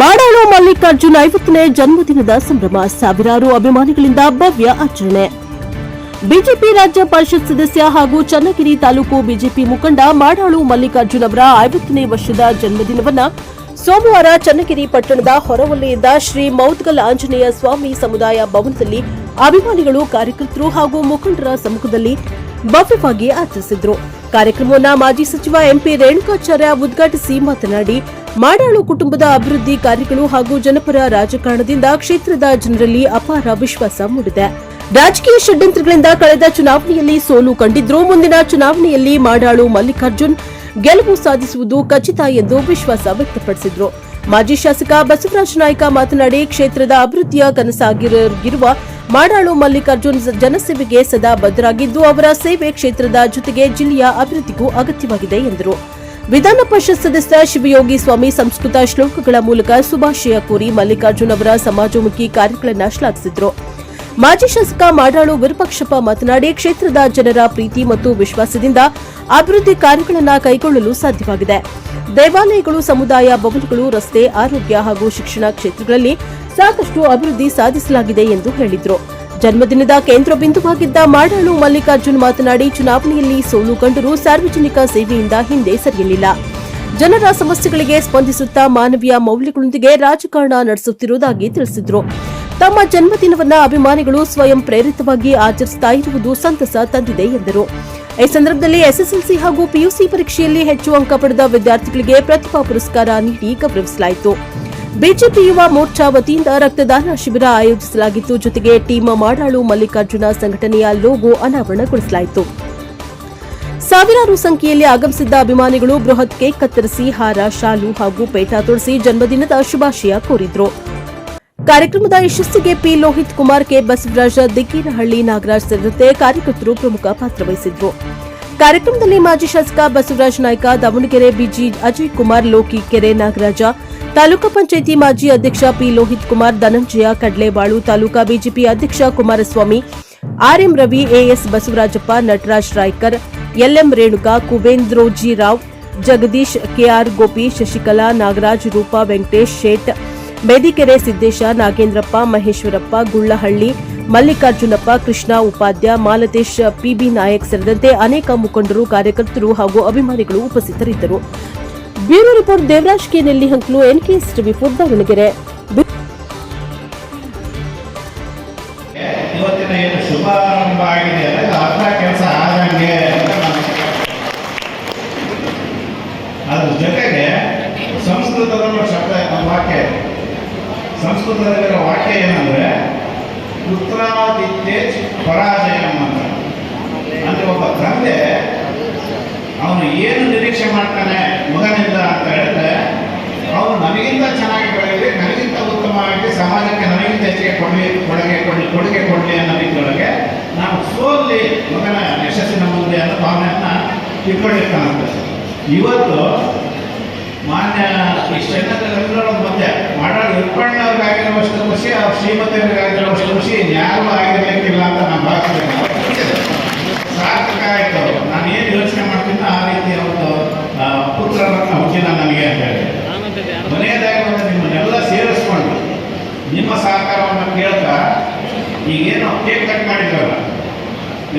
ಮಾಡಾಳು ಮಲ್ಲಿಕಾರ್ಜುನ್ 50ನೇ ಜನ್ಮದಿನದ ಸಂಭ್ರಮ, ಸಾವಿರಾರು ಅಭಿಮಾನಿಗಳಿಂದ ಭವ್ಯ ಆಚರಣೆ. ಬಿಜೆಪಿ ರಾಜ್ಯ ಪರಿಷತ್ ಸದಸ್ಯ ಹಾಗೂ ಚನ್ನಗಿರಿ ತಾಲೂಕು ಬಿಜೆಪಿ ಮುಖಂಡ ಮಾಡಾಳು ಮಲ್ಲಿಕಾರ್ಜುನ್ ಅವರ 50ನೇ ವರ್ಷದ ಜನ್ಮದಿನವನ್ನು ಸೋಮವಾರ ಚನ್ನಗಿರಿ ಪಟ್ಟಣದ ಹೊರವಲಯದ ಶ್ರೀ ಮೌದ್ಗಲ್ ಆಂಜನೇಯ ಸ್ವಾಮಿ ಸಮುದಾಯ ಭವನದಲ್ಲಿ ಅಭಿಮಾನಿಗಳು, ಕಾರ್ಯಕರ್ತರು ಹಾಗೂ ಮುಖಂಡರ ಸಮ್ಮುಖದಲ್ಲಿ ಭವ್ಯವಾಗಿ ಆಚರಿಸಿದರು. ಕಾರ್ಯಕ್ರಮವನ್ನು ಮಾಜಿ ಸಚಿವ ಎಂಪಿ ರೇಣುಕಾಚಾರ್ಯ ಉದ್ಘಾಟಿಸಿ ಮಾತನಾಡಿ, ಮಾಡಾಳು ಕುಟುಂಬದ ಅಭಿವೃದ್ಧಿ ಕಾರ್ಯಗಳು ಹಾಗೂ ಜನಪರ ರಾಜಕಾರಣದಿಂದ ಕ್ಷೇತ್ರದ ಜನರಲ್ಲಿ ಅಪಾರ ವಿಶ್ವಾಸ ಮೂಡಿದೆ. ರಾಜಕೀಯ ಷಡ್ಯಂತ್ರಗಳಿಂದ ಕಳೆದ ಚುನಾವಣೆಯಲ್ಲಿ ಸೋಲು ಕಂಡಿದ್ರು, ಮುಂದಿನ ಚುನಾವಣೆಯಲ್ಲಿ ಮಾಡಾಳು ಮಲ್ಲಿಕಾರ್ಜುನ್ ಗೆಲುವು ಸಾಧಿಸುವುದು ಖಚಿತ ಎಂದು ವಿಶ್ವಾಸ ವ್ಯಕ್ತಪಡಿಸಿದರು. ಮಾಜಿ ಶಾಸಕ ಬಸವರಾಜ ನಾಯ್ಕ ಮಾತನಾಡಿ, ಕ್ಷೇತ್ರದ ಅಭಿವೃದ್ಧಿಯ ಕನಸಾಗಿರುವ ಮಾಡಾಳು ಮಲ್ಲಿಕಾರ್ಜುನ್ ಜನಸೇವೆಗೆ ಸದಾ ಬದ್ಧರಾಗಿದ್ದು, ಅವರ ಸೇವೆ ಕ್ಷೇತ್ರದ ಜೊತೆಗೆ ಜಿಲ್ಲೆಯ ಅಭಿವೃದ್ಧಿಗೂ ಅಗತ್ಯವಾಗಿದೆ ಎಂದರು. ವಿಧಾನ ಪರಿಷತ್ ಸದಸ್ಯ ಶಿವಯೋಗಿ ಸ್ವಾಮಿ ಸಂಸ್ಕೃತ ಶ್ಲೋಕಗಳ ಮೂಲಕ ಶುಭಾಶಯ ಕೋರಿ ಮಲ್ಲಿಕಾರ್ಜುನ್ ಅವರ ಸಮಾಜಮುಖಿ ಕಾರ್ಯಗಳನ್ನು ಶ್ಲಾಘಿಸಿದರು. ಮಾಜಿ ಶಾಸಕ ಮಾಡಾಳು ವಿರೂಪಾಕ್ಷಪ್ಪ ಮಾತನಾಡಿ, ಕ್ಷೇತ್ರದ ಜನರ ಪ್ರೀತಿ ಮತ್ತು ವಿಶ್ವಾಸದಿಂದ ಅಭಿವೃದ್ಧಿ ಕಾರ್ಯಗಳನ್ನು ಕೈಗೊಳ್ಳಲು ಸಾಧ್ಯವಾಗಿದೆ. ದೇವಾಲಯಗಳು, ಸಮುದಾಯ ಭವನಗಳು, ರಸ್ತೆ, ಆರೋಗ್ಯ ಹಾಗೂ ಶಿಕ್ಷಣ ಕ್ಷೇತ್ರಗಳಲ್ಲಿ ಸಾಕಷ್ಟು ಅಭಿವೃದ್ಧಿ ಸಾಧಿಸಲಾಗಿದೆ ಎಂದು ಹೇಳಿದರು. ಜನ್ಮದಿನದ ಕೇಂದ್ರ ಬಿಂದುವಾಗಿದ್ದ ಮಾಡಾಳು ಮಲ್ಲಿಕಾರ್ಜುನ್ ಮಾತನಾಡಿ, ಚುನಾವಣೆಯಲ್ಲಿ ಸೋಲು ಕಂಡರೂ ಸಾರ್ವಜನಿಕ ಸೇವೆಯಿಂದ ಹಿಂದೆ ಸರಿಯಲಿಲ್ಲ. ಜನರ ಸಮಸ್ಯೆಗಳಿಗೆ ಸ್ಪಂದಿಸುತ್ತಾ ಮಾನವೀಯ ಮೌಲ್ಯಗಳೊಂದಿಗೆ ರಾಜಕಾರಣ ನಡೆಸುತ್ತಿರುವುದಾಗಿ ತಿಳಿಸಿದರು. ತಮ್ಮ ಜನ್ಮದಿನವನ್ನು ಅಭಿಮಾನಿಗಳು ಸ್ವಯಂ ಪ್ರೇರಿತವಾಗಿ ಆಚರಿಸುತ್ತಾ ಇರುವುದು ಸಂತಸ ತಂದಿದೆ ಎಂದರು. ಈ ಸಂದರ್ಭದಲ್ಲಿ ಎಸ್ಎಸ್ಎಲ್ಸಿ ಹಾಗೂ ಪಿಯುಸಿ ಪರೀಕ್ಷೆಯಲ್ಲಿ ಹೆಚ್ಚು ಅಂಕ ಪಡೆದ ವಿದ್ಯಾರ್ಥಿಗಳಿಗೆ ಪ್ರತಿಭಾ ಪುರಸ್ಕಾರ ನೀಡಿ ಗೌರವಿಸಲಾಯಿತು. ಬಿಜೆಪಿ ಯುವ ಮೋರ್ಚಾ ವತಿಯಿಂದ ರಕ್ತದಾನ ಶಿಬಿರ ಆಯೋಜಿಸಲಾಗಿತ್ತು. ಜೊತೆಗೆ ಟೀಮ್ ಮಾಡಾಳು ಮಲ್ಲಿಕಾರ್ಜುನ ಸಂಘಟನೆಯ ಲೋಗೋ ಅನಾವರಣಗೊಳಿಸಲಾಯಿತು. ಸಾವಿರಾರು ಸಂಖ್ಯೆಯಲ್ಲಿ ಆಗಮಿಸಿದ್ದ ಅಭಿಮಾನಿಗಳು ಬೃಹತ್ ಕೇಕ್ ಕತ್ತರಿಸಿ ಹಾರ, ಶಾಲು ಹಾಗೂ ಪೇಟ ತೊಡಿಸಿ ಜನ್ಮದಿನದ ಶುಭಾಶಯ ಕೋರಿದ್ರು. ಕಾರ್ಯಕ್ರಮದ ಯಶಸ್ಸಿಗೆ ಪಿ ಲೋಹಿತ್ ಕುಮಾರ್, ಕೆ ಬಸವರಾಜ, ದಿಗ್ಗೇನಹಳ್ಳಿ ನಾಗರಾಜ್ ಸೇರಿದಂತೆ ಕಾರ್ಯಕರ್ತರು ಪ್ರಮುಖ ಪಾತ್ರ ವಹಿಸಿದ್ರು. ಕಾರ್ಯಕ್ರಮದಲ್ಲಿ ಮಾಜಿ ಶಾಸಕ ಬಸವರಾಜ ನಾಯ್ಕ, ದಾವಣಗೆರೆ ಬಿಜಿ ಅಜಯ್ ಕುಮಾರ್, ಲೋಕಿಕೆರೆ ನಾಗರಾಜ, ತಾಲೂಕಾ ಪಂಚಾಯಿತಿ ಮಾಜಿ ಅಧ್ಯಕ್ಷ ಪಿ ಲೋಹಿತ್ ಕುಮಾರ್, ಧನಂಜಯ ಕಡ್ಲೇಬಾಳು, ತಾಲೂಕಾ ಬಿಜೆಪಿ ಅಧ್ಯಕ್ಷ Kumaraswamy, R M Ravi, A S Basavarajappa, Nataraj Raikar, L M Renuka, Kubendroji Rao, Jagadish, K R Gopi, Shashikala, Nagaraj, Roopa, Venkatesh Shet, Bedikere Siddesha, Nagendrappa, Maheshwarappa, Gullahalli, Mallikarjunappa, Krishna Upadhya, Malatesh, P B Nayak ಸೇರಿದಂತೆ ಅನೇಕ ಮುಖಂಡರು, ಕಾರ್ಯಕರ್ತರು ಹಾಗೂ ಅಭಿಮಾನಿಗಳು ಉಪಸ್ಥಿತರಿದ್ದರು. Bureau report Devaraj K Nellihanklu, NKS TV ಫುಡ್ ದಾವಣಗೆರೆ. ಇವತ್ತಿನ ಏನು ಶುಭಾರಂಭ ಆಗಿದೆ ಅರ್ಧ ಕೆಲಸ ಆದಂಗೆ. ಅದ್ರ ಜೊತೆಗೆ ಸಂಸ್ಕೃತದಲ್ಲೂ ಶಬ್ದ ವಾಕ್ಯ, ಸಂಸ್ಕೃತದಲ್ಲಿರೋ ವಾಕ್ಯ ಏನಂದ್ರೆ ಪುತ್ರಾದಿತ್ಯ ಪರಾಜಯಂ ಅಂತ. ಅಂದ್ರೆ ಒಬ್ಬ ತಂದೆ ಅವನು ಏನು ನಿರೀಕ್ಷೆ ಮಾಡ್ತಾನೆ ಮಗನಿಂದ ಅಂತ ಹೇಳಿದ್ರೆ, ಅವನು ನನಗಿಂತ ಚೆನ್ನಾಗಿ ಬೆಳೆಯಲಿ, ನನಗಿಂತ ಉತ್ತಮವಾಗಿ ಸಮಾಜಕ್ಕೆ ನನಗಿಂತ ಹೆಚ್ಚಿಗೆ ಕೊಡುಗೆ ಕೊಡಲಿ ಅನ್ನೋ ರೀತಿಯೊಳಗೆ ನಾವು ಸೋಲ್ಲಿ ಮಗನ ಯಶಸ್ಸಿನ ಮುಂದೆ ಅನ್ನೋ ಭಾವನೆಯನ್ನ ಇಟ್ಕೊಂಡಿರ್ತಾನಂತೆ. ಇವತ್ತು ಮಾನ್ಯ ಈ ಶ್ರೀಮಂತರೆಲ್ಲರ ಮಧ್ಯೆ ಮಾಡಾಳು ಇರ್ಪಣ್ಣವ್ರಿಗಾಗಿರುವಷ್ಟು ಖುಷಿ, ಅವ್ರ ಶ್ರೀಮತಿಯವ್ರಿಗಾಗಿರುವಷ್ಟು ಖುಷಿ ಯಾರು ಆಗಿರ್ಲಿಕ್ಕಿಲ್ಲ ಅಂತ ನಾನು ಭಾವಿಸ್ತೇನೆ. ಸಾರ್ಥಕ ಆಯಿತು. ನಾನು ಏನು ಯೋಚನೆ ಮಾಡ್ತೀನಿ ಆ ರೀತಿ ಒಂದು ಪುತ್ರರನ್ನ ಹುಟ್ಟಿನ ನನಗೆ ಅಂತ ಹೇಳಿ ಮನೆಯದಾಗಿ ಒಂದು ನಿಮ್ಮನ್ನೆಲ್ಲ ಸೇರಿಸ್ಕೊಂಡು ನಿಮ್ಮ ಸಹಕಾರವನ್ನು ಕೇಳ್ತಾ, ಈಗೇನು ಕೇಕ್ ಕಟ್ ಮಾಡಿದ್ರಲ್ಲ,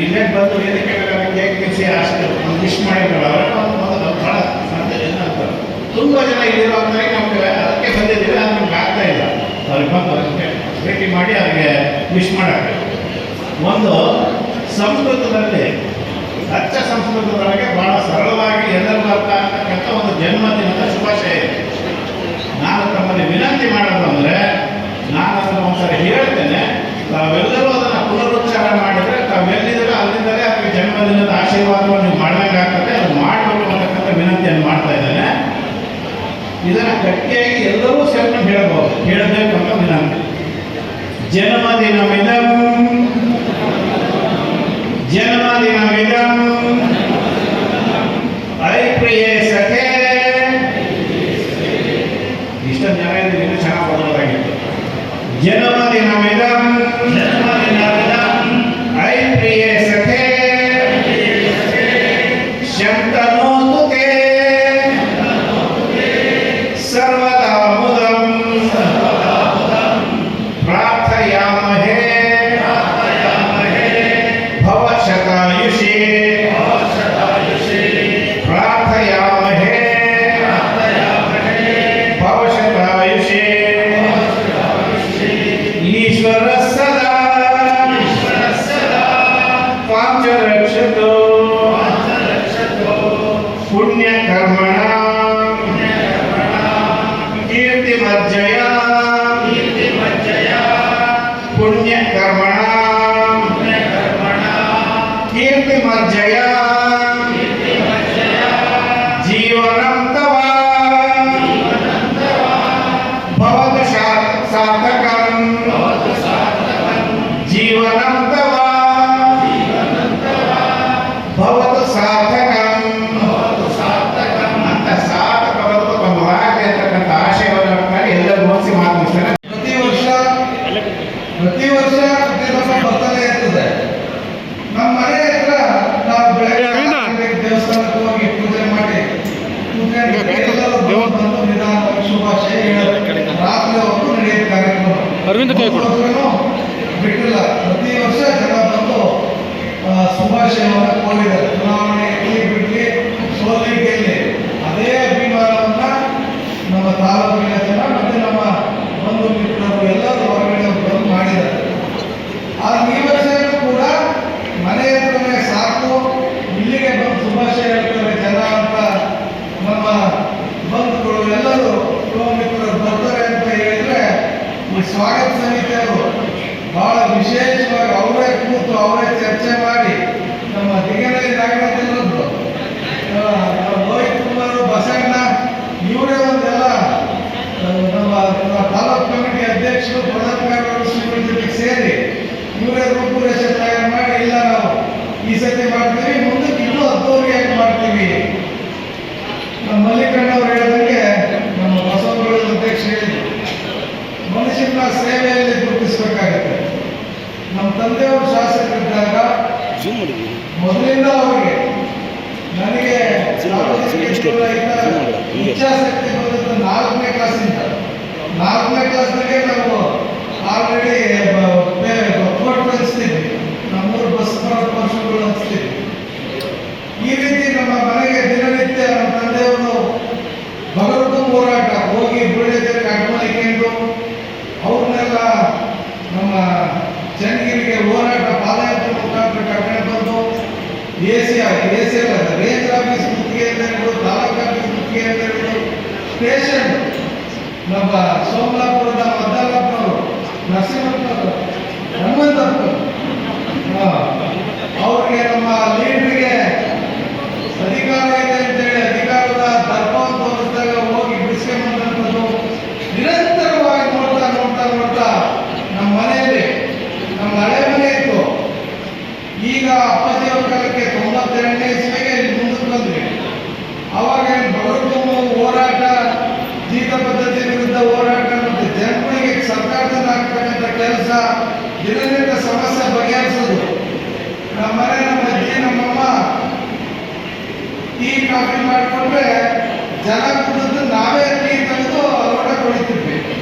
ಇಲ್ಲೇ ಬಂದು ವೇದಿಕೆ ಕೇಕ್ ತಿನ್ನಿಸಿ ಅಷ್ಟು ಒಂದು ವಿಶ್ ಮಾಡಿದ್ರಲ್ಲ, ಅವರೆಲ್ಲ ಒಂದು ಮೊದಲು ಭಾಳ ಏನಂತಾರೆ, ತುಂಬ ಜನ ಇಲ್ಲಿರುವಂತಾಗಿ ನಮಗೆ ಅದಕ್ಕೆ ಬಂದಿದ್ದೀವಿ, ಅದು ನಮ್ಗೆ ಆಗ್ತಾ ಇಲ್ಲ. ಅವ್ರಿಗೆ ಬಂದು ಅದಕ್ಕೆ ಭೇಟಿ ಮಾಡಿ ಅವರಿಗೆ ವಿಶ್ ಮಾಡೋಕ್ಕೆ ಒಂದು ಸಂಸ್ಕೃತದಲ್ಲಿ, ಅಚ್ಚ ಸಂಸ್ಕೃತದೊಳಗೆ ಬಹಳ ಸರಳವಾಗಿ ಎಲ್ಲರಿಗೂ ಅರ್ಥ ಆಗ್ತಕ್ಕಂಥ ಒಂದು ಜನ್ಮದಿನದ ಶುಭಾಶಯ ಇದೆ. ನಾನು ತಮ್ಮಲ್ಲಿ ವಿನಂತಿ ಮಾಡೋದು ಅಂದರೆ, ನಾನು ಅದನ್ನು ಒಂದ್ಸರಿ ಹೇಳ್ತೇನೆ, ತಾವೆಲ್ಲರೂ ಅದನ್ನು ಪುನರುಚ್ಚಾರ ಮಾಡಿದರೆ ತಾವೆಲ್ಲಿದ್ರೆ ಅಲ್ಲಿಂದಲೇ ಅದಕ್ಕೆ ಜನ್ಮದಿನದ ಆಶೀರ್ವಾದವನ್ನು ನೀವು ಮಾಡ್ದಂಗೆ ಆಗ್ತದೆ. ಅದು ಮಾಡಬೇಕು ಅನ್ನತಕ್ಕಂಥ ವಿನಂತಿಯನ್ನು ಮಾಡ್ತಾ ಇದ್ದೇನೆ. ಇದನ್ನು ಗಟ್ಟಿಯಾಗಿ ಎಲ್ಲರೂ ಸೇರ್ಕೊಂಡು ಹೇಳಬೇಕು ಅಂತ ವಿನಂತಿ. ಜನ್ಮದಿನವಿದಂ ಐ ಪ್ರಿಯೇ ಸಖೆ. ಇಷ್ಟೊಂದು ಜನ ಇನ್ನೂ ಚೆನ್ನಾಗಿ ಬರೋದಾಗಿತ್ತು. ಜನ್ಮದಿನವಿದಂ ಐ ಪ್ರಿಯೇ ಸಖೆ ಶಂತನೋತು ಸರ್ವದಾ ಮುದಂ ಕೀರ್ತಿಮಜ್ಜಯ ಪುಣ್ಯಕರ್ಮಣ ಕೀರ್ತಿಮಜ್ಜಯ ಜೀವನಂ ತವ ಭವತು ಸಾರ್ಥಕಂ ಜೀವನಂ ತವ ಭವತು ಸಾರ್ಥಕಂ ಅಂತ ಸಾರ್ಥಕ ಬದುಕು ತಮ್ಮದಾಗಲಿ ಅಂತಕ್ಕಂಥ ಆಶಯವನ್ನು ಎಲ್ಲರೂ ಮನಸ್ಸಿ ಮಾತನಾಡ್ತಾರೆ. ಪ್ರತಿ ವರ್ಷ ಬರ್ತಾನೆ ಇರ್ತದೆ. ನಮ್ಮ ಮನೆ ಹತ್ರ ನಾವು ಬೆಳಗ್ಗೆ ದೇವಸ್ಥಾನಕ್ಕೆ ಹೋಗಿ ಪೂಜೆ ಮಾಡಿ ಎಲ್ಲರೂ ಬಂದು ನಿಧಾನವಾಗಿ ಶುಭಾಶಯ ಹೇಳೋದು. ರಾತ್ರಿ ಹೊತ್ತು ನಡೆಯುತ್ತೆ ಕಾರ್ಯಕ್ರಮ. ಬಿಟ್ಟಿಲ್ಲ. ಪ್ರತಿ ವರ್ಷ ಜನ ಬಂದು ಶುಭಾಶಯವನ್ನು ಕೋರಿದ್ದಾರೆ. ಚುನಾವಣೆ ಬಿಡ್ಲಿ ಸೋಲಿ ಗೆಲ್ಲಿ ಅದೇ ಅಭಿಮಾನವನ್ನ ನಮ್ಮ ತಾಲೂಕಿನ ಜನ ಮತ್ತೆ ನಮ್ಮ ಬಂಧು ಮಿತ್ರರು ಎಲ್ಲರೂ ಹೊರಗಡೆ ಬಂದು ಮಾಡಿದ್ದಾರೆ. ಆದ್ರೆ ಈ ವರ್ಷ ಕೂಡ ಮನೆ ಹತ್ರನೇ ಸಾಕು, ಇಲ್ಲಿಗೆ ಬಂದು ಶುಭಾಶಯ ಹೇಳ್ತಾರೆ ಜನ ಅಂತ ನಮ್ಮ ಬಂಧುಗಳು ಎಲ್ಲರೂ ಮಿತ್ರರು ಬರ್ತಾರೆ ಅಂತ ಹೇಳಿದ್ರೆ ಈ ಸ್ವಾಗತ ಸಮಿತಿಯವರು ಬಹಳ ವಿಶೇಷವಾಗಿ ಅವರೇ ಕೂತು ಅವರೇ ಚರ್ಚೆ ಮಾಡಿ ನಮ್ಮ ದಿಗನಲ್ಲಿ ನಾಗರಾಜರು ರೋಹಿತ್ ಕುಮಾರ್ ಬಸಣ್ಣ ಇವರೇ ಒಂದೆಲ್ಲ ನಮ್ಮ ತಾಲೂಕು ಕಮಿಟಿ ಅಧ್ಯಕ್ಷರು ಪದಾಧಿಕಾರಿಗಳು ಶ್ರೀಗಳ ಜೊತೆಗೆ ಸೇರಿ ಇವರೇ ರೂಪುರೇಷೆ ತಯಾರು ಮಾಡಿ ಇಲ್ಲ ನಾವು ಈ ಸತಿ ಮಾಡ್ತೀವಿ, ಮುಂದಕ್ಕೆ ಇನ್ನೂ ಅದ್ದೂರಿಯಾಗಿ ಮಾಡ್ತೀವಿ. ನಮ್ಮ ಮಲ್ಲಿಕಣ್ಣವ್ರು ಹೇಳಿದಂಗೆ ನಮ್ಮ ಬಸವಗಳ ಅಧ್ಯಕ್ಷ ಹೇಳಿದ್ರು, ಮನುಷ್ಯನ ಸೇವೆಯಲ್ಲಿ ಗುರುತಿಸಬೇಕಾಗುತ್ತೆ. ನಮ್ಮ ತಂದೆಯವರು ಶಾಸಕರಿದ್ದಾಗ ಮೊದಲಿಂದ ಅವರಿಗೆ ನನಗೆ ಇಚ್ಛಾಶಕ್ತಿ ಬಂದದ್ದು 4ನೇ ಕ್ಲಾಸಿಂದ. 4ನೇ ಕ್ಲಾಸ್ನಾಗೆ ನಾವು ಆಲ್ರೆಡಿ ಕೋರ್ಟ್ ಹಂಚ್ತಿದ್ವಿ, ನಮ್ಮೂರು ಬಸ್ ವರ್ಷಗಳು ಹಂಚ್ತಿದ್ವಿ. ಈ ರೀತಿ ನಮ್ಮ ಮನೆಗೆ ದಿನನಿತ್ಯ ನಮ್ಮ ತಂದೆಯವರು ಬಗರುಕು ಹೋರಾಟ ಹೋಗಿ ಬುಳ್ಳೆದೇರಿಗೆ ಅಡ್ಮಲಿಕೊಂಡು ಅವ್ರನ್ನೆಲ್ಲ ನಮ್ಮ ಚನ್ನಗಿರಿಗೆ ಹೋರಾಟ ಪಾದಯಾತ್ರೆ ಮುಖಾಂತರ ಕರ್ಕೊಂಡು ಬಂದು ಎಸಿ ರೇಂಜ್ ಆಫೀಸ್ ಮುತ್ತಿಗೆ ಅಂತ ಹೇಳ್ಬೋದು, ತಾಲೂಕು ಆಫೀಸ್ ಮುತ್ತಿಗೆ ಅಂತ ಹೇಳ್ಬೋದು, ಸ್ಟೇಷನ್ ನಮ್ಮ ಸೋಮಲಾಪುರದ ಮದ್ದಲ್ಲಪ್ಪನವರು, ನರಸಿಂಹಪ್ಪನವರು, ಹನುಮಂತಪ್ಪನವರು ಅವ್ರಿಗೆ ನಮ್ಮ ಲೀಡ್ರಿಗೆ ಅಧಿಕಾರ ಇದೆ ಅಂತೇಳಿ ಅಧಿಕಾರದ ದರ್ಪವನ್ನು ತೋರಿಸಿದಾಗ ಹೋಗಿ ಬಿಡಿಸ್ಕೊಂಡ್ಬಂದಂಥದ್ದು ನಿರಂತರವಾಗಿ ನೋಡ್ತಾ ನೋಡ್ತಾ ನೋಡ್ತಾ ನಮ್ಮ ಮನೆಯಲ್ಲಿ ನಮ್ಮ ಹಳೆ ಮನೆ ಇತ್ತು. ಈಗ ಅಪ್ಪಾಜಿಯವರ ಕಾಲಕ್ಕೆ 92ನೇ ಇಸ್ವಿಗೆ ಇಲ್ಲಿ ಮುಂದಕ್ಕೆ ಬಂದ್ವಿ. ಅವಾಗ ಬಗರುಕುಂಬ ಹೋರಾಟ, ಜೀತ ಪದ್ಧತಿ ವಿರುದ್ಧ ಹೋರಾಟ ಮತ್ತು ಜನಗಳಿಗೆ ಸರ್ಕಾರದಿಂದ ಆಗ್ತಕ್ಕಂಥ ಕೆಲಸ, ದಿನನಿತ್ಯ ಸಮಸ್ಯೆ ಬಗೆಹರಿಸೋದು. ನಮ್ಮ ಮನೆ ನಮ್ಮ ಅಜ್ಜಿ ನಮ್ಮಮ್ಮ ಟೀ ಕಾಫಿ ಮಾಡಿಕೊಂಡ್ರೆ ಜನ ಕುಡಿದು ನಾವೇ ಟೀ ತೆಗೆದು ಲೋಟ ಕೊಡಿತಿದ್ವಿ.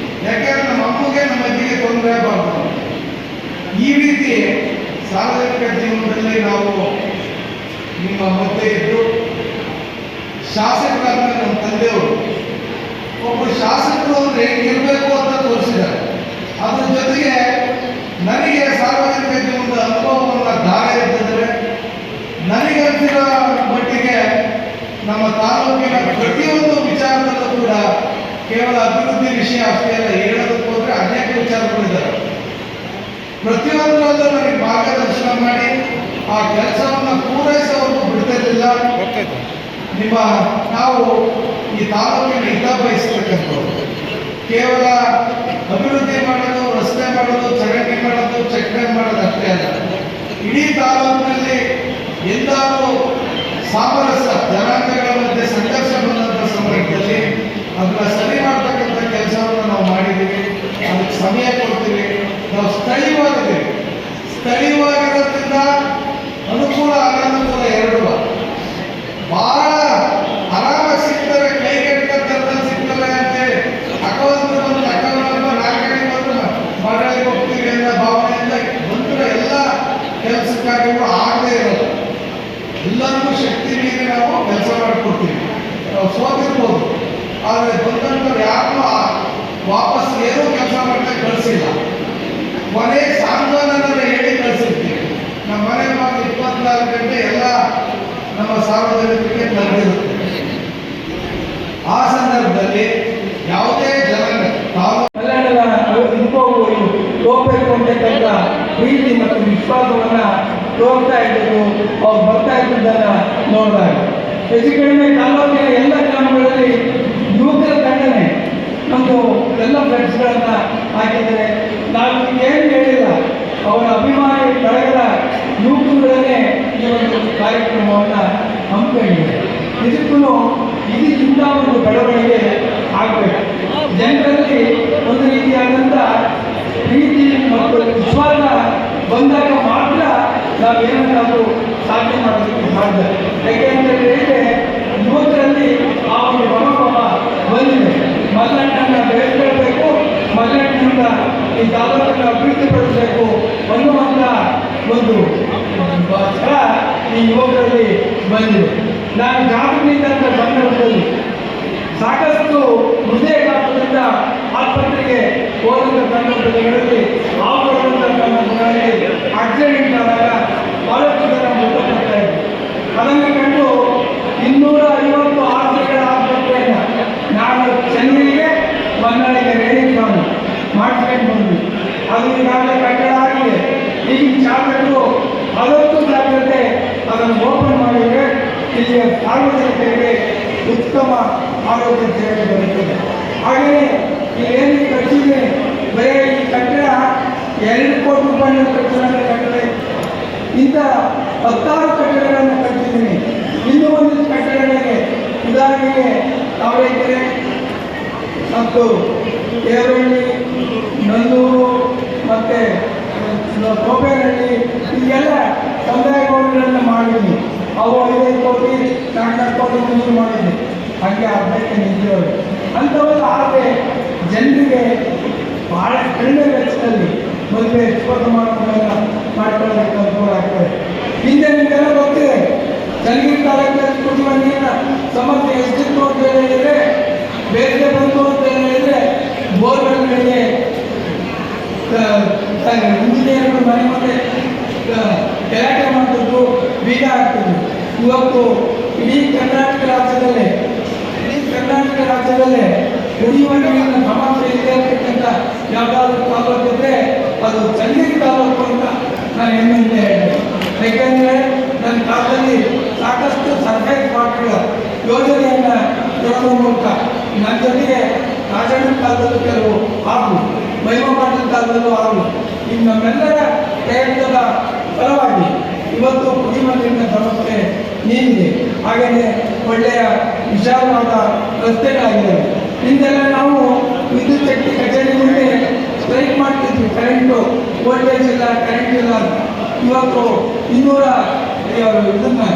ಯಾಕೆಂದ್ರೆ ನಮ್ಮ ಅಮ್ಮಗೆ ನಮ್ಮ ಅಜ್ಜಿಗೆ ತೊಂದರೆ ಆಗಬಾರ್ದು. ಈ ರೀತಿ ಸಾರ್ವಜನಿಕ ಜೀವನದಲ್ಲಿ ನಾವು ನಿಮ್ಮ ಮಧ್ಯೆ ಇದ್ದು ಶಾಸಕರಾದ್ಮೇಲೆ ನಮ್ಮ ತಂದೆಯವರು ಒಬ್ಬರು ಶಾಸಕರು ಅಂದ್ರೆ ಹೆಂಗಿರ್ಬೇಕು ಅಂತ ತೋರಿಸಿದ್ದಾರೆ. ಅದ್ರ ಜೊತೆಗೆ ನನಗೆ ಸಾರ್ವಜನಿಕ ಜೀವನದ ಅನುಭವವನ್ನು ದಾರಿ ಇದ್ದಿದ್ರೆ ನನಗಂತಿರೋ ಮಟ್ಟಿಗೆ ನಮ್ಮ ತಾಲೂಕಿನ ಪ್ರತಿಯೊಂದು ವಿಚಾರದಲ್ಲೂ ಕೂಡ ಕೇವಲ ಅಭಿವೃದ್ಧಿ ವಿಷಯ ಅಷ್ಟೇ ಅಲ್ಲ, ಹೇಳೋದಕ್ಕೆ ಹೋದ್ರೆ ಅನೇಕ ವಿಚಾರಗಳಿದ್ದಾರೆ. ಪ್ರತಿಯೊಂದರಲ್ಲೂ ನನಗೆ ಮಾರ್ಗದರ್ಶನ ಮಾಡಿ ಆ ಕೆಲಸವನ್ನು ಪೂರೈಸೋವರೆಗೂ ಬಿಡ್ತಿರ್ಲಿಲ್ಲ. ನಿಮ್ಮ ನಾವು ಈ ತಾಲೂಕಿನ ಹಿತ ಬಯಸ್ತಕ್ಕಂಥವ್ರು ಕೇವಲ ಅಭಿವೃದ್ಧಿ ಮಾಡೋದು, ರಸ್ತೆ ಮಾಡೋದು, ಚರಂಡಿ ಮಾಡೋದು, ಚೆಕ್ ಡ್ಯಾಮ್ ಮಾಡೋದು ಅಷ್ಟೇ ಅಲ್ಲ. ಇಡೀ ತಾಲೂಕಿನಲ್ಲಿ ಎಲ್ಲರೂ ಸಾಮರಸ್ಯ ಜನಾಂಗಗಳ ಮಧ್ಯೆ ಸಂಘರ್ಷ ಬಂದಂಥ ಸಂದರ್ಭದಲ್ಲಿ ಅದನ್ನ ಸರಿ ಮಾಡ್ತಕ್ಕಂಥ ಕೆಲಸವನ್ನು ನಾವು ಮಾಡಿದ್ದೀವಿ. ಅದಕ್ಕೆ ಸಮಯ ಕೊಡ್ತೀವಿ. ನಾವು ಸ್ಥಳೀಯವಾಗಿರೋದ್ರಿಂದ ಅನುಕೂಲ ಅನಾನುಕೂಲ ಎರಡೂ. ಬಹಳ ಆರಾಮಾಗಿ ಸಿಗ್ತಾರೆ, ಕೈಗೆಟಕಂಥದ್ದು ಸಿಗ್ತವೆ ಅಂತೇಳಿ ಅಕೌಂಟ್ ಬಂದು ಅಕೌಂಟ್ ನಾಲ್ಕನೇ ಬಂದು ಮಾಡಲಿಕ್ಕೆ ಹೋಗ್ತೀವಿ ಅನ್ನೋ ಭಾವನೆಯಿಂದ ಬಂದರೆ ಎಲ್ಲ ಕೆಲಸ ಕಾರ್ಯಗಳು ಆಗದೇ ಇರೋದು. ಎಲ್ಲರಿಗೂ ಶಕ್ತಿ ಮೀರಿ ನಾವು ಕೆಲಸ ಮಾಡಿಕೊಡ್ತೀವಿ. ನಾವು ಸೋತಿರ್ಬೋದು, ಆದರೆ ಬಂದಂಥವ್ರು ಯಾರನ್ನೂ ವಾಪಸ್ ಏನೂ ಕೆಲಸ ಮಾಡಲಿಕ್ಕೆ ಕಳಿಸಿಲ್ಲ. ಕೊನೆ ಸಾಂತ್ವನನ ಹೇಳಿ ಕಳಿಸಿರ್ತೀವಿ. ನಮ್ಮ ಮನೆ ಮಾತು 24 ಗಂಟೆ ಎಲ್ಲ ನಮ್ಮ ಸಾರ್ವಜನಿಕರಿಗೆ ತಲುಪಿರುತ್ತೆ. ಆ ಸಂದರ್ಭದಲ್ಲಿ ಯಾವುದೇ ಜನಾಂಗ ವಿಶ್ವಾಸವನ್ನು ತೋರ್ತಾ ಇದ್ದರು. ಅವ್ರು ಬರ್ತಾ ಇದ್ದದ್ದನ್ನು ನೋಡಿದಾಗ ಹೆಚ್ಚು ಕಡಿಮೆ ತಾಲೂಕಿನ ಎಲ್ಲ ಗ್ರಾಮಗಳಲ್ಲಿ ಯುವಕರ ತಂಡನೆ ಒಂದು ಎಲ್ಲ ಫ್ಲೆಕ್ಸ್ಗಳನ್ನು ಹಾಕಿದ್ದಾರೆ. ನಾವು ಏನು ಹೇಳಿಲ್ಲ, ಅವರ ಅಭಿಮಾನಿ ಬಳಗದ ಯುವಕರುಗಳನ್ನೇ ಈ ಒಂದು ಕಾರ್ಯಕ್ರಮವನ್ನು ಹಮ್ಮಿಕೊಂಡಿದೆ. ಇದಕ್ಕೂ ಇದಕ್ಕಿಂತ ಒಂದು ಬೆಳವಣಿಗೆ ಆಗಬೇಕು. ಜನರಲ್ಲಿ ಒಂದು ರೀತಿಯಾದಂಥ ಪ್ರೀತಿ ಮತ್ತು ವಿಶ್ವಾಸ ಬಂದಾಗ ಮಾತ್ರ ನಾವೇನಾದರೂ ಸಾಧನೆ ಮಾಡೋದಕ್ಕೆ ಸಾಧ್ಯ. ಯಾಕೆಂತ ಹೇಳಿದರೆ ಯುವಕರಲ್ಲಿ ಆ ಒಂದು ಮನೋಭಾವ ಬಂದಿದೆ. ಮಲೆನಾಡನ್ನು ಬೆಳೆಸ್ಕೊಳ್ಬೇಕು, ಮಲೆನಾಡಿನಿಂದ ಈ ತಾಲೂಕನ್ನು ಅಭಿವೃದ್ಧಿಪಡಿಸಬೇಕು ಅನ್ನುವಂಥ ಒಂದು ಛಲ ಈ ಯುವಕರಲ್ಲಿ ಬಂದಿದೆ. ನಾನು ಜಾಗೃತಿಯಿಂದ ಸಂದರ್ಭದಲ್ಲಿ ಸಾಕಷ್ಟು ಹೃದಯಘಾತದಿಂದ ಆಸ್ಪತ್ರೆಗೆ ಹೋದಂಥ ಸಂದರ್ಭಗಳಲ್ಲಿ ಆಗುವಂಥ ಸಂದರ್ಭಗಳಲ್ಲಿ ಆಕ್ಸಿಡೆಂಟ್ ಆದಾಗ ಬಹಳಷ್ಟು ಜನ ಮೃತಪಡ್ತಾ ಇದ್ರು. ಅದನ್ನು ಕಂಡು 250 ಆಸ್ಪತ್ರೆಗಳ ಆಸ್ಪತ್ರೆಯನ್ನು ನಾನು ಚೆನ್ನೈಗೆ ಹೊನ್ನಾಳಿಗೆ ರೇಣಿಸ್ವಾಮಿ ಮಾಡಿಸ್ಕೊಂಡು ಬಂದ್ವಿ. ಅದು ಈಗಾಗಲೇ ಕಟ್ಟಡ ಆಗಿದೆ. ಈಗಿನ ಶಾಸಕರು ಅದಕ್ಕೂ ಜಾಗ್ರತೆ ಅದನ್ನು ಓಪನ್ ಮಾಡಿದರೆ ಇಲ್ಲಿಯ ಸಾರ್ವಜನಿಕರಿಗೆ ಉತ್ತಮ ಆರೋಗ್ಯ ಸೇವೆ ಬರುತ್ತದೆ. ಹಾಗೆಯೇ ಇಲ್ಲೇನು ಕಟ್ಟಿದೆ, ಬರೀ ಈ ಕಟ್ಟಡ 2 ಕೋಟಿ ರೂಪಾಯಿನ ಕಟ್ಟಡ ಇಂಥ 16 ಕಟ್ಟಡಗಳನ್ನು ಕಟ್ಟಿದ್ದೀನಿ. ಇನ್ನೂ ಒಂದು ಕಟ್ಟಡಗಳಿಗೆ ಉದಾಹರಣೆಗೆ ತಾವರೆಕೆರೆ ಮತ್ತು ದೇವರಹಳ್ಳಿ, ನಂದೂರು ಮತ್ತು ಕೋಪೇನಹಳ್ಳಿ ಹೀಗೆಲ್ಲ ಸಮುದಾಯ ಭವನಗಳನ್ನು ಮಾಡಿದ್ದೀನಿ. ಅವು 5 ಕೋಟಿ 4 ಕೋಟಿ ಮಂಜೂರು ಮಾಡಿದ್ದೀನಿ. ಹಾಗೆ ಅರ್ಧಕ್ಕೆ ನಿಂತಿರೋದು ಅಂಥವೆಲ್ಲ ಆದರೆ ಜನರಿಗೆ ಭಾಳ ಕಡಿಮೆ ವೆಚ್ಚದಲ್ಲಿ ಮದುವೆ ಶುಭಸಮಾರಂಭಗಳನ್ನು ಮಾಡ್ಕೊಳ್ಳೋದಕ್ಕೆ ಅನುಕೂಲ ಆಗ್ತದೆ. ಹಿಂದೆ ನಿಮಗೆಲ್ಲ ಗೊತ್ತಿದೆ, ಚನ್ನಗಿರಿ ತಾಲೂಕಿನಲ್ಲಿ ಕುಡಿಯುವ ನೀರಿನ ಸಮಸ್ಯೆ ಎಷ್ಟಿತ್ತು ಅಂತ ಹೇಳಿದರೆ, ಬೇಸಿಗೆ ಬಂತು ಅಂತ ಹೇಳಿದರೆ ಬೋರ್ವೆಲ್ಗಳಿಗೆ ಇಂಜಿನಿಯರ್ಗಳು ಮನೆ ಮುಂದೆ ಗಲಾಟೆ ಮಾಡ್ತಿದ್ದು, ಬೀಗ ಆಗ್ತಿದ್ರು. ಇವತ್ತು ಇಡೀ ಕರ್ನಾಟಕ ರಾಜ್ಯದಲ್ಲೇ ಕುಡಿಯುವ ನೀರಿನ ಸಮಸ್ಯೆ ಇದೆ ಅಂತಕ್ಕಂಥ ಯಾವುದಾದ್ರೂ ತಾಲೂಕು ಇದ್ದರೆ ಅದು ಚನ್ನಗಿರಿ ತಾಲೂಕು ಅಂತ ನಾನು ಹೆಮ್ಮೆಯಿಂದ ಹೇಳಿದೆ. ಯಾಕೆಂದರೆ ನನ್ನ ಕಾಲದಲ್ಲಿ ಸಾಕಷ್ಟು ಸರ್ಕಾರಿ ಪಾಠಗಳ ಯೋಜನೆಯನ್ನು ಕೊಡುವ ಮೂಲಕ ನನ್ನ ಜೊತೆಗೆ ರಾಜಣ್ಣ ಕಾಲದಲ್ಲೂ ಕೆಲವು ಹಾಗೂ ಮಹಿಮಾ ಪಾಟೀಲ್ ಕಾಲದಲ್ಲೂ ಹಾಗೂ ಈಗ ನಮ್ಮೆಲ್ಲರ ಪ್ರಯತ್ನದ ಫಲವಾಗಿ ಇವತ್ತು ಕುಡಿಯುವ ನೀರಿನ ಸಮಸ್ಯೆ ನೀರಿದೆ. ಹಾಗೆಯೇ ಒಳ್ಳೆಯ ವಿಶಾಲವಾದ ರಸ್ತೆಗಳಾಗಿದ್ದಾವೆ. ಹಿಂದೆಲ್ಲ ನಾವು ವಿದ್ಯುತ್ ಶಕ್ತಿ ಕಚೇರಿ ಮುಂದೆ ಸ್ಟ್ರೈಕ್ ಮಾಡ್ತಿದ್ವಿ, ಕರೆಂಟು ವೋಲ್ಟೇಜ್ ಇಲ್ಲ, ಕರೆಂಟ್ ಇಲ್ಲ ಅಂತ. ಇವತ್ತು 200 ಇದನ್ನು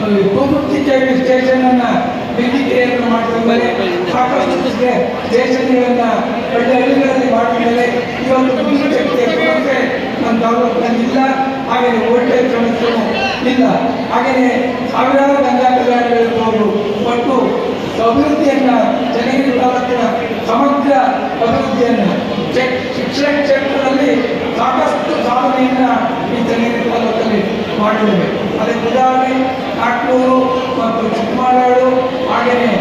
250 KV ಸ್ಟೇಷನನ್ನು ವಿದ್ಯುತ್ ಮಾಡಿದ್ಮೇಲೆ ಸಾಕಷ್ಟು ಸ್ಟೇಷನ್ಗಳನ್ನು ಒಳ್ಳೆ ಹಳ್ಳಿಗಳಲ್ಲಿ ಮಾಡಿದ್ಮೇಲೆ ಇವತ್ತು ವಿದ್ಯುತ್ ಶಕ್ತಿಯ ಸಮಸ್ಯೆ ನಮ್ಮ ತಾಲೂಕಿನಲ್ಲಿ ಇಲ್ಲ. ಹಾಗೆಯೇ ವೋಲ್ಟೇಜ್ ಸಮಸ್ಯೆಯೂ ಇಲ್ಲ. ಹಾಗೆಯೇ ಸಾವಿರಾರು ಗಂಗಾ ಕಲ್ಯಾಣಗಳು ಒಟ್ಟು ಅಭಿವೃದ್ಧಿಯನ್ನು ಚನ್ನಗಿರಿ ತಾಲೂಕಿನ ಸಮಗ್ರ ಅಭಿವೃದ್ಧಿಯನ್ನು ಶಿಕ್ಷಣ ಕ್ಷೇತ್ರದಲ್ಲಿ ಸಾಕಷ್ಟು ಸಾಧನೆಯನ್ನು ಈ ಚನ್ನಗಿರಿ ತಾಲೂಕಲ್ಲಿ ಮಾಡಿದ್ದೇವೆ. ಅದಕ್ಕೆ ಉದಾಹರಣೆ ನಾಗ್ನೂರು ಮತ್ತು ಚಿಕ್ಕಮಗಳೂರು, ಹಾಗೆಯೇ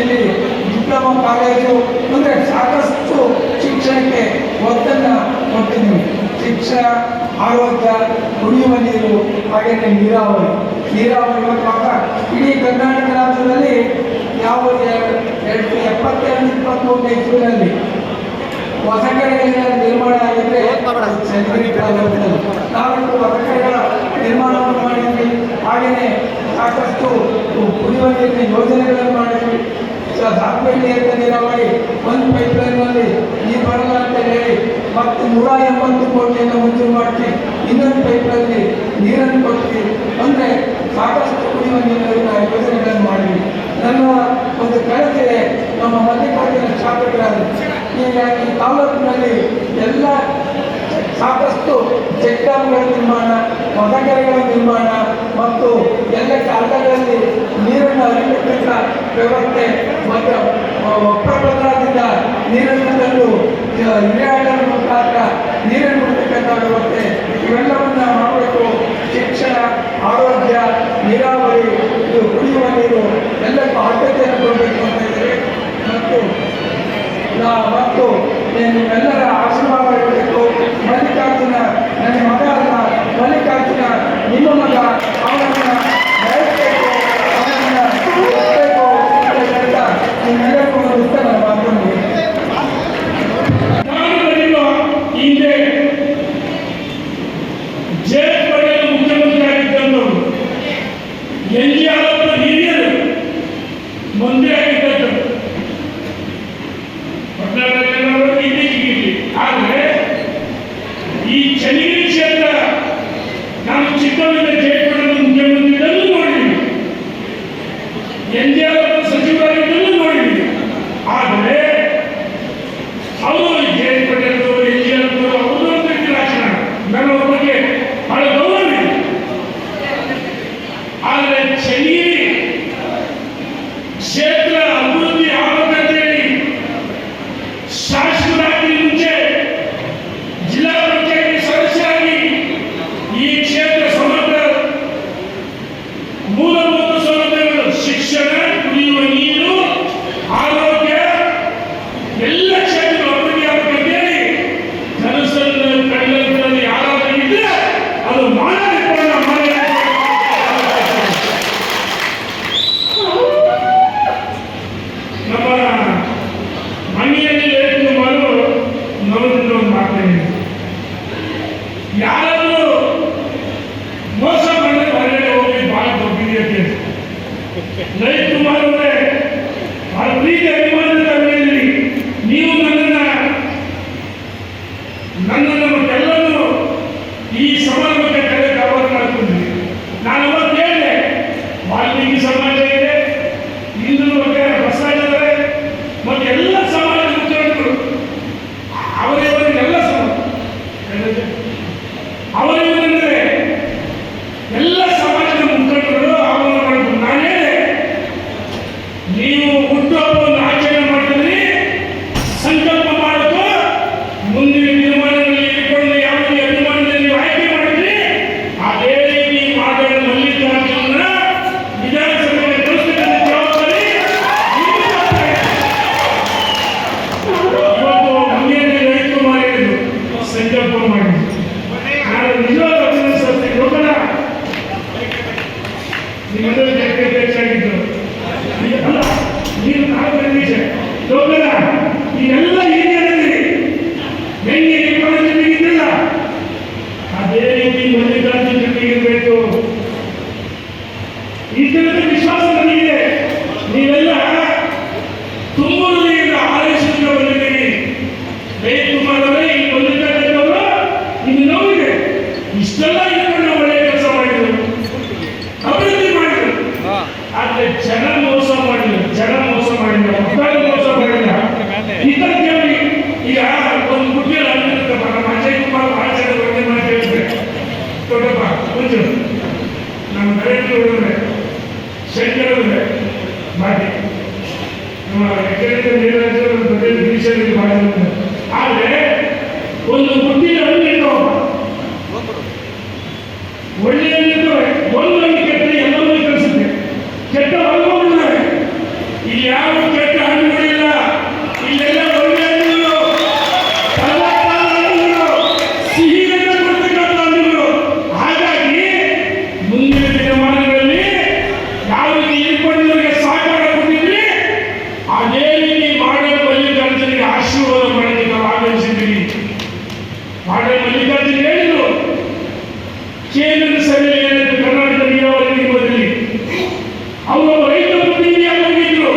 ಇಲ್ಲಿ ಡಿಪ್ಲೊಮಾ ಕಾಲೇಜು ಅಂದರೆ ಸಾಕಷ್ಟು ಶಿಕ್ಷಣಕ್ಕೆ ಒತ್ತನ್ನು ಕೊಟ್ಟಿದ್ದೀವಿ. ಶಿಕ್ಷಣ, ಆರೋಗ್ಯ, ಕುಡಿಯುವ ನೀರು, ಹಾಗೆಯೇ ನೀರಾವರಿ ಇವಾಗ ಇಡೀ ಕರ್ನಾಟಕ ರಾಜ್ಯದಲ್ಲಿ ಯಾವ 2022-23 ಇಸ್ವಿನಲ್ಲಿ ಹೊಸ ಕೆರೆಗಳ ನಿರ್ಮಾಣ ಆಗಿದ್ರೆ ಚನ್ನಗಿರಿ ತಾಲೂಕಿನಲ್ಲಿ ನಾವಿಟ್ಟು ಹೊಸ ಕೆರೆಗಳ ನಿರ್ಮಾಣವನ್ನು ಮಾಡಿದ್ವಿ. ಹಾಗೆಯೇ ಸಾಕಷ್ಟು ಕುಡಿಯುವ ನೀರಿನ ಯೋಜನೆಗಳನ್ನು ಮಾಡಿದ್ವಿ. ಸಾಕುವಳ್ಳಿ ಅಂತ ನೀರಾವರಿ ಒಂದು ಪೈಪ್ಲೈನ್ನಲ್ಲಿ ನೀರು ಬರಲ್ಲ ಅಂತ ಹೇಳಿ ಮತ್ತು 180 ಕೋಟಿಯನ್ನು ಮಂಜೂರು ಮಾಡಿ ಇನ್ನೊಂದು ಪೈಪ್ಲೈನ್ನಲ್ಲಿ ನೀರನ್ನು ಕೊಡ್ತೀವಿ. ಅಂದರೆ ಸಾಕಷ್ಟು ಕುಡಿಯುವ ನೀರಿನ ಯೋಜನೆಗಳನ್ನು ಮಾಡಿದ್ವಿ. ನನ್ನ ಒಂದು ಕಳಕಳಿ ನಮ್ಮ ಮಧ್ಯಪ್ರದೇಶ ಶಾಸಕರಾದ ಈಗ ಈ ತಾಲೂಕಿನಲ್ಲಿ ಎಲ್ಲ ಸಾಕಷ್ಟು ಚೆಕ್ ಡ್ಯಾಮ್ಗಳ ನಿರ್ಮಾಣ, ಹೊಸ ಕೆರೆಗಳ ನಿರ್ಮಾಣ ಮತ್ತು ಎಲ್ಲ ಕಾಲಗಳಲ್ಲಿ ನೀರನ್ನು ಹರಿಯತಕ್ಕ ವ್ಯವಸ್ಥೆ ಮತ್ತು ಒಪ್ಪಂದದಿಂದ ನೀರನ್ನು ತಂದು ಹಿರಿಯಾಡಳಿತ ಮುಖಾಂತರ ನೀರನ್ನು ಬಿಡ್ತಕ್ಕಂಥ ವ್ಯವಸ್ಥೆ ಇವೆಲ್ಲವನ್ನು ಮಾಡಬೇಕು. ಶಿಕ್ಷಣ, ಆರೋಗ್ಯ, ನೀರಾವರಿ, ಇದು ಕುಡಿಯುವ ನೀರು ಎಲ್ಲಕ್ಕೂ ಆದ್ಯತೆಯನ್ನು ಕೊಡಬೇಕು ಅಂತ ಇದ್ದಾರೆ. ಮತ್ತು ನಿಮ್ಮೆಲ್ಲರ ಆಶೀರ್ವಾದ ಇರಬೇಕು. ಮಲ್ಲಿಕಾರ್ಜುನ ನನ್ನ ಮಗ ಅಲ್ಲ, ಆದರೆ ಈ ಚನ್ನಗಿರಿ ಕ್ಷೇತ್ರ ನಾನು ಚಿಕ್ಕವರಿಂದ ಜಯಪುರದ ಮುಖ್ಯಮಂತ್ರಿಗಳಲ್ಲೂ ನೋಡಿದ್ದೀನಿ, NDR ಸಚಿವರಾಗಿದ್ದಲ್ಲೂ ನೋಡಿದ್ದೀನಿ. ಆದರೆ ಅವರು ಜಯಪುರದ್ದು NDR ಅವರು ರಾಜಕಾರಣ ನನ್ನ ಬಗ್ಗೆ ಬಹಳ ಗೌರವ ಇದೆ. ಆದರೆ ಚನ್ನಗಿರಿ ಕ್ಷೇತ್ರ ಅಭಿವೃದ್ಧಿ ಆಗಬೇಕಂತೇಳಿ ಶಾಸಕರಾಗಿ ಮುಂಚೆ ಜಿಲ್ಲಾ ಪಂಚಾಯತಿ ಸದಸ್ಯರಾಗಿ ಈ ಕ್ಷೇತ್ರ ಸಮಗ್ರ ಮೂಲಭೂತ ಸೌಲಭ್ಯಗಳು, ಶಿಕ್ಷಣ, ಕುಡಿಯುವ ನೀರು, ಆರೋಗ್ಯ ಎಲ್ಲ ಕ್ಷೇತ್ರಗಳು ಅಭಿವೃದ್ಧಿ ಆಗಬೇಕಂತೇಳಿ ಕನಸನ್ನು ಕಂಡಂತಲ್ಲಿ ಯಾರಾದರೂ ಇದ್ರೆ ಅದು ಮಾಡಬೇಕು. ನಮ್ಮ ಮನೆಯಲ್ಲಿ ಹೇಳಿದ್ದು ಮಾಡು ನೋಡಿದ್ದು ಮಾಡ್ತೇನೆ. ಯಾರಾದರೂ ಮೋಸ ಮಾಡಿದ್ರೆ ಹೊರಗಡೆ ಹೋಗಿ ಬಹಳ ದೊಡ್ಡ ಲಲಿತ್ ಕುಮಾರ್ ಅವರೇ ಬಹಳ ಪ್ರೀತಿ ಅಭಿಮಾನದ ಅವರಲ್ಲಿ ನೀವು ನನ್ನನ್ನು ಮತ್ತೆಲ್ಲರೂ ಈ ಸಮಾರಂಭಕ್ಕೆ ಕರೆದು ಆಹ್ವಾನ ಮಾಡ್ಕೊಂಡಿದ್ವಿ. ನಾನು ಅವತ್ತು ಹೇಳಿದೆ, ವಾಲ್ಮೀಕಿ ಸಮಾಜ ಇದೆ, ಹಿಂದೂ ಬಗ್ಗೆ ಬಸವ ಇದ್ದಾರೆ, ಮತ್ತೆ ಎಲ್ಲ ಸಮಾಜ ಮುಖಂಡರು ಅವರಿವರಿಗೆಲ್ಲ ಅವರಿವರೆಂದರೆ ಎಲ್ಲ ಸಮಾಜದ ಮುಖಂಡರು ಆಹ್ವಾನ ಮಾಡಿದ್ರು. ನಾನು ಹೇಳಿದೆ, ನೀವು ಹುಟ್ಟುಹಬ್ಬವನ್ನು ಆಚರಣೆ ಮಾಡಿದ್ರಿ, ಸಂಕಲ್ಪ ಮಾಡೋದು ಮುಂದಿನ ತೀರ್ಮಾನಗಳಲ್ಲಿ ಇಟ್ಕೊಂಡು ಯಾವುದೇ ಅಭಿಮಾನದಲ್ಲಿ ನೀವು ಆಯ್ಕೆ ಮಾಡಿದ್ರಿ ಅದೇ ರೀತಿ ಮಾಡೋಣ. ಮಲ್ಲಿಕಾರ್ಜುನ ವಿಧಾನಸಭೆಗೆ ಕಳಿಸಬೇಕಾದ ಜವಾಬ್ದಾರಿ ಇವತ್ತು ಮನೆಯಲ್ಲಿ ಲಲಿತ್ ಕುಮಾರ್ ಹೇಳಿದ್ರು, ಸಂಕಲ್ಪ ಮಾಡಿದ್ರು. ನಾನು ನಿಜವಾದ ಅಭಿನಂದಿಸುತ್ತೇನೆ. ಲೋಕನ ನಿಮ್ಮೆಲ್ಲರೂ ಹೆಚ್ಚಾಗಿದ್ದು ಅಲ್ಲ, ನೀನು ನಾಲ್ಕು ನಿಮಿಷ ಲೋಕನ ನೀವೆಲ್ಲ ಹಿರಿಯರಲ್ಲಿ ಹೆಂಗೆ ಜೊತೆಗಿದ್ದಿಲ್ಲ ಅದೇ ರೀತಿ ಮಲ್ಲಿಕಾರ್ಜುನ ಜೊತೆಗಿರಬೇಕು. ಇದರಿಂದ ವಿಶ್ವಾಸ ನನಗಿದೆ. ನೀವೆಲ್ಲ ತುಂಬುವುದರಿಂದ ಆಲೋಚನೆ ಬಂದಿದ್ದೀರಿ. ಲಲಿತ್ ಕುಮಾರ್ ಅವರೇ, ಈ ಮಲ್ಲಿಕಾರ್ಜುನ ಅವರು ನಿಮ್ಗೆ ನೋವಿದೆ, ಇಷ್ಟೆಲ್ಲ ಇಟ್ಕೊಂಡು ಒಳ್ಳೆಯ ಕೆಲಸ ಮಾಡಿದ್ರು, ಅಭಿವೃದ್ಧಿ ಮಾಡಿದ್ರು. ಆದ್ರೆ ಜನ ಮೋಸ ಮಾಡಿದ್ರು, ಮಕ್ಕಳು ಮೋಸ ಮಾಡಿಲ್ಲ. ಇತರ ಕೇಳಿ ಈಗ ಒಂದು ಗುಡ್ಡಿಯಲ್ಲಿ ಆಗಿರುತ್ತಪ್ಪ, ನಮ್ಮ ಅಜಯ್ ಕುಮಾರ್ ಆಚಾರ್ಯ ಬಗ್ಗೆ ಮಾತು ಹೇಳಿದ್ರೆ ದೊಡ್ಡಪ್ಪ ಮುಂಚೆ ನಮ್ಮ ನರೇಂದ್ರ ಹೇಳಿದ್ರೆ ಶಂಕರ್ ಹೇಳಿದ್ರೆ ಮಾಡಿ ನಮ್ಮ ನೀರಾಜರು ಬಗ್ಗೆ ದೇಶದಲ್ಲಿ ಮಾಡಿದ್ರು. ಆದ್ರೆ ಒಂದು ಗುಡ್ಡಿಯಲ್ಲಿ ಹಣ್ಣಿಟ್ಟವಪ್ಪ, ಒಳ್ಳೆಯ ಒಂದು ಹಣ್ಣು ಕೆಟ್ಟರೆ ಎಲ್ಲವನ್ನೂ ಕಲಿಸುತ್ತೆ, ಕೆಟ್ಟ ಹಣ್ಣುಗಳಿವೆ. ಇಲ್ಲಿ ಯಾವ ಕೆಟ್ಟ ಹಣ್ಣುಗಳಿಲ್ಲ, ಇಲ್ಲೆಲ್ಲ ಒಳ್ಳೆ ಹಣ್ಣುಗಳು, ಸಿಹಿಯನ್ನು ಕೊಡ್ತಕ್ಕಂಥ ಹಣ್ಣುಗಳು. ಹಾಗಾಗಿ ಮುಂದಿನ ದಿನಮಾನಗಳಲ್ಲಿ ಯಾವ ರೀತಿ ಇಟ್ಕೊಂಡವರಿಗೆ ಸಹಕಾರ ಕೊಟ್ಟಿದ್ರಿ ಅದೇ ರೀತಿ ಮಾಡಲ್ ಮಲ್ಲಿಕಾರ್ಜುನಿಗೆ ಆಶೀರ್ವಾದ ಮಾಡಲಿಕ್ಕೆ ನಾವು ಆಗಮಿಸಿದ್ದೀವಿ. ಮಾಡಲ್ ಮಲ್ಲಿಕಾರ್ಜುನ ಹೇಳಿದ್ರು, ಕೇಂದ್ರದ ಸಭೆಯಲ್ಲಿ ಕರ್ನಾಟಕ ನೀರಾವರಿ ನಿಗಮದಲ್ಲಿ ಅವರು ರೈತ ಪ್ರತಿನಿಧಿಯಾಗಿ ಹೋಗಿದ್ರು.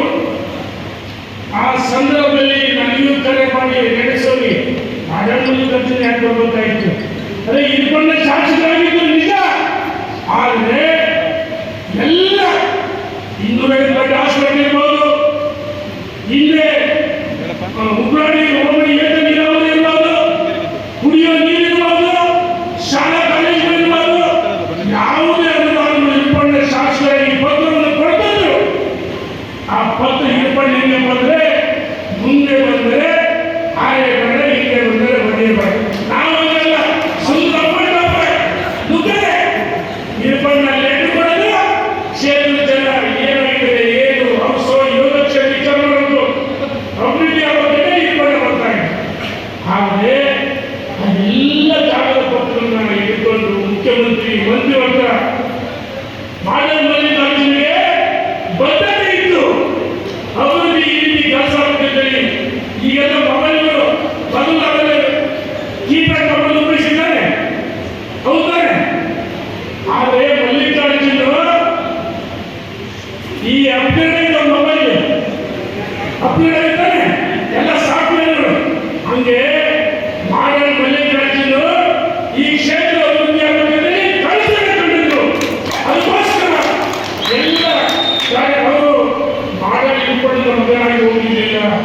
ಆ ಸಂದರ್ಭದಲ್ಲಿ ನನಗೂ ಕರೆ ಮಾಡಿ ನಡೆಸೋಗಿ ಮಾಡಲ್ ಮಲ್ಲಿಕಾರ್ಜುನ ಯಾಕೆ ಬರ್ಬೇಕಾಯಿತು, ಅದೇ ಇಟ್ಕೊಂಡ ಶಾಸಕರಾಗಿದ್ದು ನಿಜ. ಆದರೆ ಎಲ್ಲ 250 ಹಾಸ್ಪಿಟಲ್ ಇರ್ಬೋದು, ಹಿಂದೆ ಉಗ್ರಾಣಿ ಹೋಬಳಿ ಏತ ನೀರಾವರಿ ಇರ್ಬೋದು, ಕುಡಿಯೋ ನೀರಿರ್ಬೋದು, ಶಾಲಾ ಕಾಲೇಜುಗಳಿರ್ಬೋದು, ಯಾವುದೇ ಅನುದಾನಗಳು ಇಟ್ಕೊಂಡ ಶಾಸಕರಾಗಿ ಪತ್ರವನ್ನು ಕೊಡ್ತಿದ್ರು. ಆ ಪತ್ರ ಹಿಡ್ಕೊಂಡು ಹಿಂಗೆ ಬಂದ್ರೆ ಮುಂದೆ ಬಂದರೆ ಹಾಗೆ ಬಂದರೆ ಹಿಂಗೆ ಬಂದರೆ ಬರೆಯಬೇಡ. ನಾವೆಲ್ಲ ಸುಂದರ ನುಗ್ಗದೆ ಹಿಡ್ಕೊಂಡು ಲೆಟರ್ ಕೊಡೋದು, ಕ್ಷೇತ್ರದ ಜನ ಏನಾಗಿದೆ, ಏನು ಅವಸೋ ಯೋಗಕ್ಷೇಮ ವಿಚಾರ ಮಾಡೋದು, ಅಭಿವೃದ್ಧಿ ಆಗೋದಕ್ಕೆ ಹಿಡ್ಕೊಂಡು ಬರ್ತಾ ಇದೆ. ಆದರೆ ಅದೆಲ್ಲ ಕಾಗದ ಪತ್ರವನ್ನು ಹಿಡ್ಕೊಂಡು ಮುಖ್ಯಮಂತ್ರಿ ಮಂತ್ರಿವರ್ಗ ಮಾಡಲ್ ಮಲ್ಲಿಕಾರ್ಜುನಿಗೆ ಬದ್ಧತೆ ಇತ್ತು. ಅಭಿವೃದ್ಧಿ ಈ ರೀತಿ ಕೆಲಸ ಆಗಬೇಕಂತೇಳಿ ಈಗೆಲ್ಲ ಮೊಬೈಲ್ಗಳು ಬದಲಾಗಲೇ ಕೀಪ್ಯಾಡ್ ಮೊಬೈಲ್ ಉಪಯೋಗಿಸಿದ್ದಾರೆ, ಹೌದಾನೆ. ಆದರೆ ಮಲ್ಲಿಕಾರ್ಜುನ ಈ ಅಪ್ಗ್ರೇಡ್ ಮೊಬೈಲ್ ಅಪ್ಗ್ರೇಡ್ ಆಗಿದ್ದಾನೆ, ಎಲ್ಲ ಸಾಫ್ಟ್ವೇರ್ಗಳು. ಹಂಗೆ ಕಾರ್ಯಕ್ರಮ